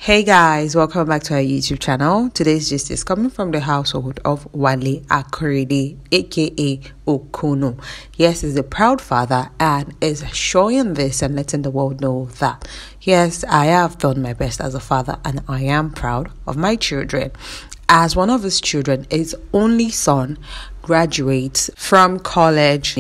Hey guys, welcome back to our YouTube channel. Today's gist is coming from the household of Wale Akorede, aka Okunnu. Yes, he's a proud father and is showing this and letting the world know that yes, I have done my best as a father and I am proud of my children. As one of his children, his only son, graduates from college.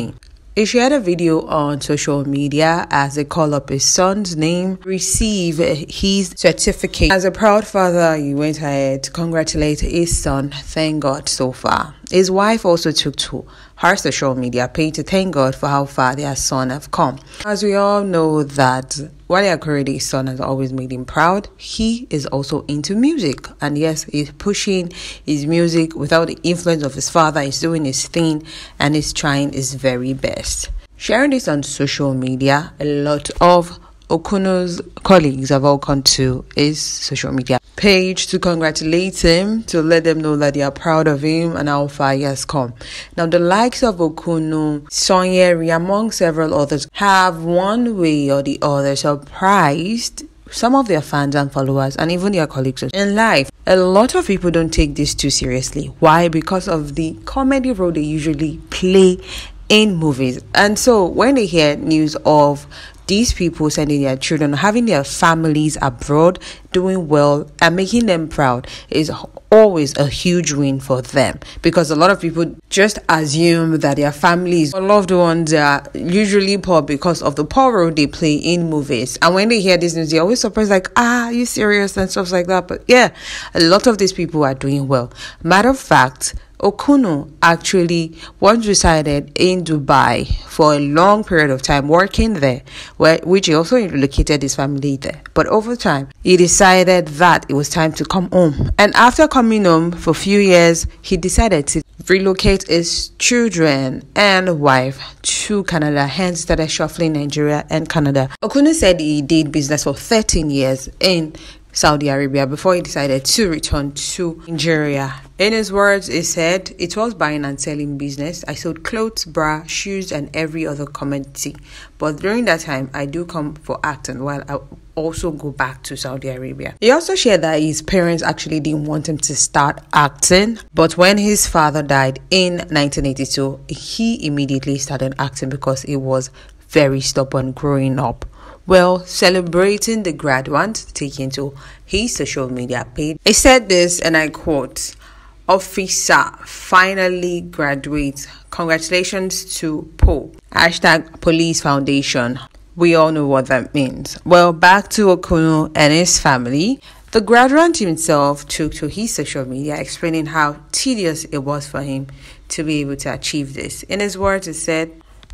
He shared a video on social media as they call up his son's name, receive his certificate. As a proud father, he went ahead to congratulate his son. Thank God so far. His wife also took to her social media page to thank God for how far their son have come. As we all know that Wale Akorede's son has always made him proud, he is also into music. And yes, he's pushing his music without the influence of his father. He's doing his thing and he's trying his very best. Sharing this on social media, a lot of Okunnu's colleagues have all come to his social media page to congratulate him, to let them know that they are proud of him and how far he has come. Now, the likes of Okunnu, Sonyeri, among several others, have one way or the other surprised some of their fans and followers and even their colleagues in life. A lot of people don't take this too seriously. Why? Because of the comedy role they usually play in movies. And so when they hear news of these people sending their children, having their families abroad, doing well and making them proud is always a huge win for them, because a lot of people just assume that their families or loved ones are usually poor because of the poor role they play in movies. And when they hear this news, they're always surprised, like, are you serious and stuff like that. But yeah, a lot of these people are doing well. Matter of fact, Okunnu actually once resided in Dubai for a long period of time, working there, which he also relocated his family there. But over time, he decided that it was time to come home. And after coming home for a few years, he decided to relocate his children and wife to Canada, hence started shuffling Nigeria and Canada. Okunnu said he did business for 13 years in Saudi Arabia before he decided to return to Nigeria. In his words, he said, "It was buying and selling business. I sold clothes, bra, shoes, and every other commodity. But during that time, I do come for acting while I also go back to Saudi Arabia." He also shared that his parents actually didn't want him to start acting, but when his father died in 1982, he immediately started acting because he was very stubborn growing up. Well, celebrating the graduate taken to his social media page, he said this, and I quote, "Officer finally graduates. Congratulations to Paul. #Police Foundation." We all know what that means. Well, back to Okunnu and his family. The graduate himself took to his social media explaining how tedious it was for him to be able to achieve this. In his words, he said,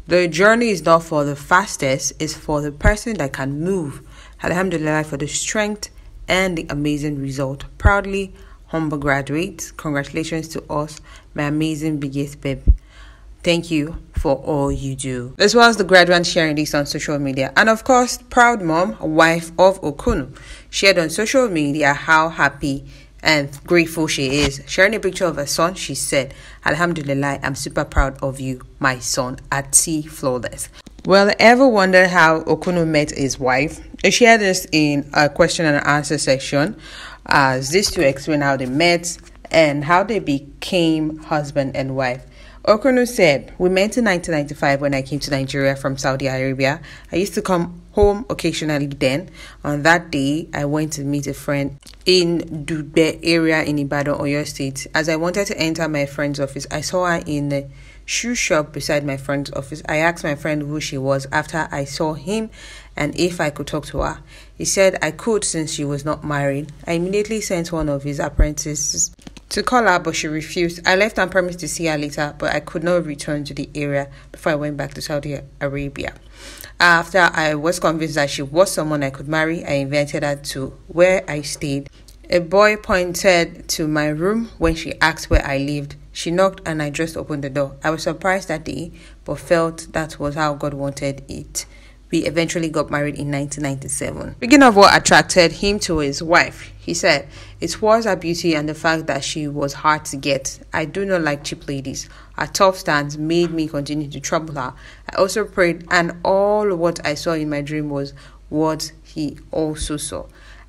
"The journey is not for the fastest, it's for the person that can move. Alhamdulillah for the strength and the amazing result. Proudly, humble graduates. Congratulations to us, my amazing biggest babe. Thank you for all you do." This was the graduate sharing this on social media. And of course, proud mom, wife of Okunnu, shared on social media how happy and grateful she is. Sharing a picture of her son, she said, "Alhamdulillah, I'm super proud of you, my son, Ati Flawless." Well, ever wondered how Okunnu met his wife? He shared this in a question and answer section, as this to explain how they met and how they became husband and wife. Okunnu said, "We met in 1995 when I came to Nigeria from Saudi Arabia. I used to come home occasionally then. On that day, I went to meet a friend in Dugbe area in Ibadan, Oyo State. As I wanted to enter my friend's office, I saw her in the shoe shop beside my friend's office. I asked my friend who she was after I saw him and if I could talk to her. He said I could since she was not married. I immediately sent one of his apprentices to call her, but she refused. I left and promised to see her later, but I could not return to the area before I went back to Saudi Arabia. After I was convinced that she was someone I could marry, I invited her to where I stayed. A boy pointed to my room when she asked where I lived. She knocked and I just opened the door. I was surprised that day, but felt that was how God wanted it. We eventually got married in 1997. Speaking of what attracted him to his wife, he said, "It was her beauty and the fact that she was hard to get. I do not like cheap ladies. Her tough stance made me continue to trouble her. I also prayed, and all what I saw in my dream was what he also saw.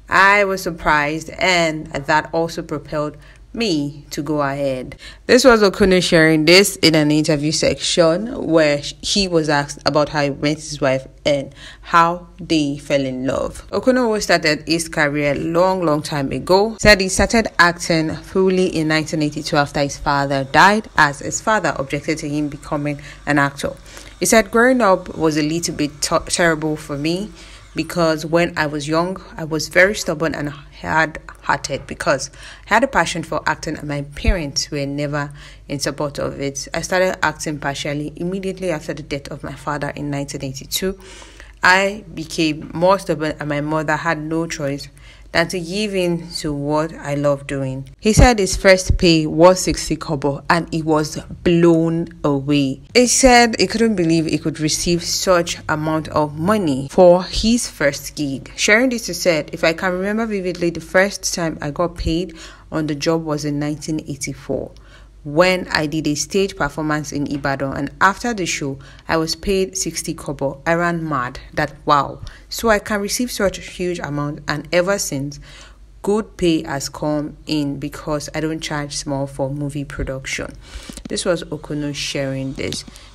I was surprised, and that also propelled me to go ahead. This was Okunnu sharing this in an interview section where he was asked about how he met his wife and how they fell in love. Okunnu started his career long time ago. Said he started acting fully in 1982 after his father died, as his father objected to him becoming an actor. He said, growing up was a little bit terrible for me, because when I was young, I was very stubborn and hard-hearted because I had a passion for acting and my parents were never in support of it. I started acting partially immediately after the death of my father in 1982. I became more stubborn and my mother had no choice than to give in to what I love doing. He said his first pay was 60 kobo and he was blown away. He said he couldn't believe he could receive such amount of money for his first gig. Sharing this, he said, if I can remember vividly, the first time I got paid on the job was in 1984. When I did a stage performance in Ibadan, and after the show I was paid 60 kobo. I ran mad that wow, so I can receive such a huge amount, and ever since good pay has come in because I don't charge small for movie production. This was Okunnu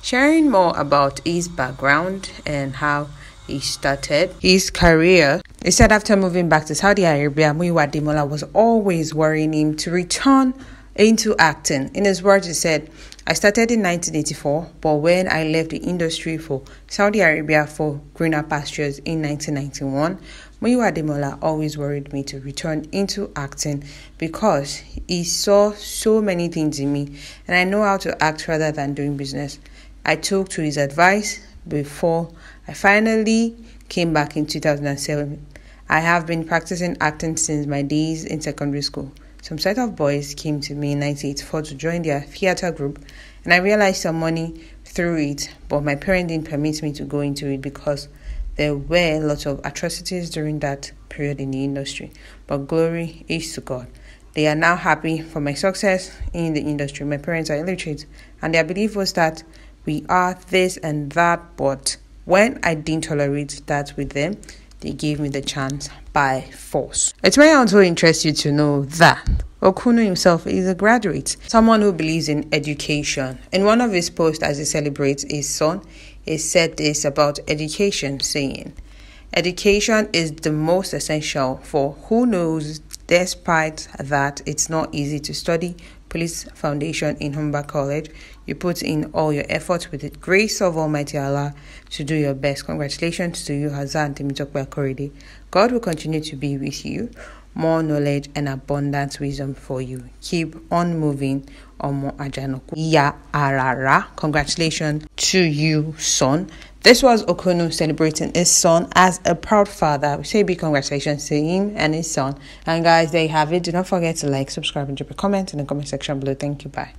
sharing more about his background and how he started his career. He said after moving back to Saudi Arabia, Muyiwa Ademola was always worrying him to return into acting. In his words, he said, I started in 1984, but when I left the industry for Saudi Arabia for greener pastures in 1991, Muyiwa Ademola always worried me to return into acting because he saw so many things in me and I know how to act rather than doing business. I took to his advice before I finally came back in 2007. I have been practicing acting since my days in secondary school. Some set of boys came to me in 1984 to join their theatre group, and I realized some money through it, but my parents didn't permit me to go into it because there were lots of atrocities during that period in the industry. But glory is to God. They are now happy for my success in the industry. My parents are illiterate, and their belief was that we are this and that, but when I didn't tolerate that with them, they gave me the chance by force. It may also interest you to know that Okunnu himself is a graduate, someone who believes in education. In one of his posts as he celebrates his son, he said this about education, saying, education is the most essential for who knows, despite that it's not easy to study Police Foundation in Humber College. You put in all your efforts with the grace of Almighty Allah to do your best. Congratulations to you, Hazan Wale Akorede. God will continue to be with you. More knowledge and abundant wisdom for you. Keep on moving. Ya arara. Congratulations to you, son. This was Okunnu celebrating his son as a proud father. We say big congratulations to him and his son. And guys, there you have it. Do not forget to like, subscribe, and drop a comment in the comment section below. Thank you. Bye.